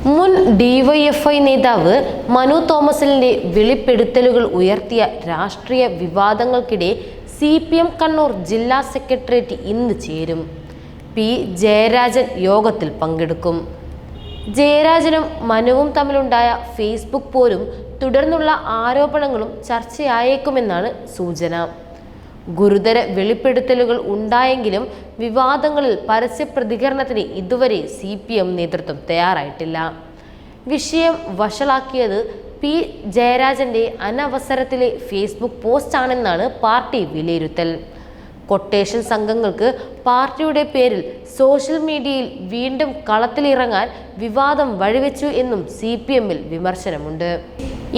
മുൻ ഡിവൈഎഫ്ഐ നേതാവ് മനു തോമസിന്റെ വെളിപ്പെടുത്തലുകൾ ഉയർത്തിയ രാഷ്ട്രീയ വിവാദങ്ങൾക്കിടെ CPM കണ്ണൂർ ജില്ലാ സെക്രട്ടേറിയറ്റ് ഇന്ന് ചേരും. പി ജയരാജൻ യോഗത്തിൽ പങ്കെടുക്കും. ജയരാജനും മനുവും തമ്മിലുണ്ടായ ഫേസ്ബുക്ക് പോരും തുടർന്നുള്ള ആരോപണങ്ങളും ചർച്ചയായേക്കുമെന്നാണ് സൂചന. ഗുരുതര വെളിപ്പെടുത്തലുകൾ ഉണ്ടായെങ്കിലും വിവാദങ്ങളിൽ പരസ്യ പ്രതികരണത്തിന് ഇതുവരെ CPM നേതൃത്വം തയ്യാറായിട്ടില്ല. വിഷയം വഷളാക്കിയത് പി ജയരാജന്റെ അനവസരത്തിലെ ഫേസ്ബുക്ക് പോസ്റ്റാണെന്നാണ് പാർട്ടി വിലയിരുത്തൽ. കൊട്ടേഷൻ സംഘങ്ങൾക്ക് പാർട്ടിയുടെ പേരിൽ സോഷ്യൽ മീഡിയയിൽ വീണ്ടും കളത്തിലിറങ്ങാൻ വിവാദം വഴിവെച്ചു എന്നും CPMൽ വിമർശനമുണ്ട്.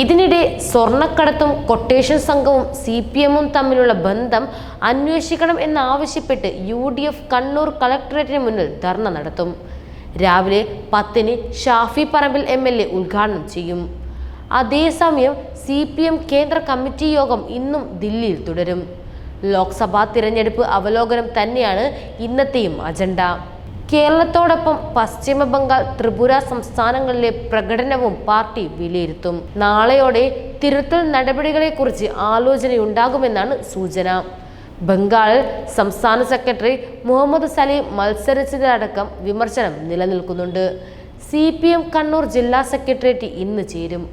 ഇതിനിടെ സ്വർണ്ണക്കടത്തും കൊട്ടേഷൻ സംഘവും CPMും തമ്മിലുള്ള ബന്ധം അന്വേഷിക്കണം എന്നാവശ്യപ്പെട്ട് UDF കണ്ണൂർ കളക്ടറേറ്റിന് മുന്നിൽ ധർണ നടത്തും. രാവിലെ 10-ന് ഷാഫി പറമ്പിൽ MLA ഉദ്ഘാടനം ചെയ്യും. അതേസമയം CPM കേന്ദ്ര കമ്മിറ്റി യോഗം ഇന്നും ദില്ലിയിൽ തുടരും. ലോക്സഭാ തിരഞ്ഞെടുപ്പ് അവലോകനം തന്നെയാണ് ഇന്നത്തെയും അജണ്ട. കേരളത്തോടൊപ്പം പശ്ചിമ ബംഗാൾ, ത്രിപുര സംസ്ഥാനങ്ങളിലെ പ്രകടനവും പാർട്ടി വിലയിരുത്തും. നാളെയോടെ തിരുത്തൽ നടപടികളെക്കുറിച്ച് ആലോചനയുണ്ടാകുമെന്നാണ് സൂചന. ബംഗാളിൽ സംസ്ഥാന സെക്രട്ടറി മുഹമ്മദ് സലീം മത്സരിച്ചതടക്കം വിമർശനം നിലനിൽക്കുന്നുണ്ട്. CPM കണ്ണൂർ ജില്ലാ സെക്രട്ടേറിയറ്റ് ഇന്ന് ചേരും.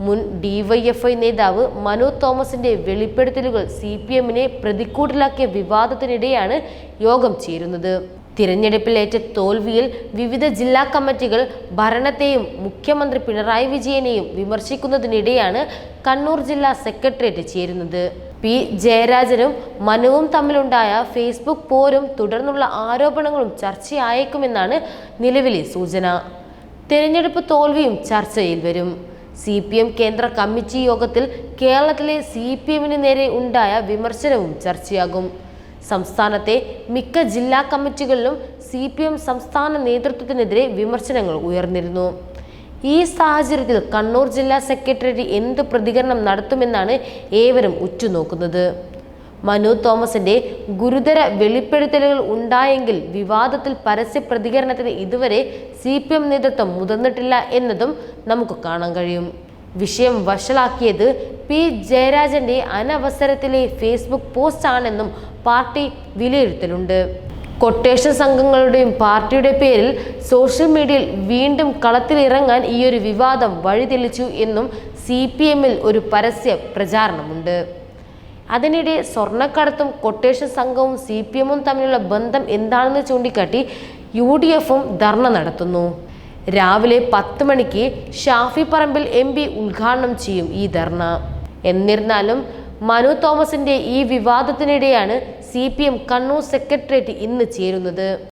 മുൻ ഡിവൈഎഫ്ഐ നേതാവ് മനു തോമസിന്റെ വെളിപ്പെടുത്തലുകൾ CPMനെ പ്രതിക്കൂട്ടിലാക്കിയ വിവാദത്തിനിടെയാണ് യോഗം ചേരുന്നത്. തിരഞ്ഞെടുപ്പിലേറ്റ തോൽവിയിൽ വിവിധ ജില്ലാ കമ്മിറ്റികൾ ഭരണത്തെയും മുഖ്യമന്ത്രി പിണറായി വിജയനെയും വിമർശിക്കുന്നതിനിടെയാണ് കണ്ണൂർ ജില്ലാ സെക്രട്ടേറിയറ്റ് ചേരുന്നത്. പി ജയരാജനും മനുവും തമ്മിലുണ്ടായ ഫേസ്ബുക്ക് പോരും തുടർന്നുള്ള ആരോപണങ്ങളും ചർച്ചയായേക്കുമെന്നാണ് നിലവിലെ സൂചന. തിരഞ്ഞെടുപ്പ് തോൽവിയും ചർച്ചയിൽ വരും. CPM കേന്ദ്ര കമ്മിറ്റി യോഗത്തിൽ കേരളത്തിലെ CPMന് നേരെ ഉണ്ടായ വിമർശനവും ചർച്ചയാകും. സംസ്ഥാനത്തെ മിക്ക ജില്ലാ കമ്മിറ്റികളിലും CPM സംസ്ഥാന നേതൃത്വത്തിനെതിരെ വിമർശനങ്ങൾ ഉയർന്നിരുന്നു. ഈ സാഹചര്യത്തിൽ കണ്ണൂർ ജില്ലാ സെക്രട്ടേറിയറ്റ് എന്ത് പ്രതികരണം നടത്തുമെന്നാണ് ഏവരും ഉറ്റുനോക്കുന്നത്. മനു തോമസിന്റെ ഗുരുതര വെളിപ്പെടുത്തലുകൾ ഉണ്ടായെങ്കിൽ വിവാദത്തിൽ പരസ്യ പ്രതികരണത്തിന് ഇതുവരെ CPM നേതൃത്വം മുതിർന്നിട്ടില്ല എന്നതും നമുക്ക് കാണാൻ കഴിയും. വിഷയം വഷളാക്കിയത് പി ജയരാജന്റെ അനവസരത്തിലെ ഫേസ്ബുക്ക് പോസ്റ്റ് ആണെന്നും പാർട്ടി വിലയിരുത്തലുണ്ട്. കൊട്ടേഷൻ സംഘങ്ങളുടെയും പാർട്ടിയുടെ പേരിൽ സോഷ്യൽ മീഡിയയിൽ വീണ്ടും കളത്തിലിറങ്ങാൻ ഈയൊരു വിവാദം വഴിതെളിച്ചു എന്നും CPMൽ ഒരു പരസ്യ പ്രചാരണമുണ്ട്. അതിനിടെ സ്വർണ്ണക്കടത്തും കൊട്ടേഷൻ സംഘവും CPMും തമ്മിലുള്ള ബന്ധം എന്താണെന്ന് ചൂണ്ടിക്കാട്ടി UDFും ധർണ നടത്തുന്നു. രാവിലെ 10 മണിക്ക് ഷാഫി പറമ്പിൽ MP ഉദ്ഘാടനം ചെയ്യും ഈ ധർണ. എന്നിരുന്നാലും മനു തോമസിന്റെ ഈ വിവാദത്തിനിടെയാണ് CPM കണ്ണൂർ സെക്രട്ടേറിയറ്റ് ഇന്ന് ചേരുന്നത്.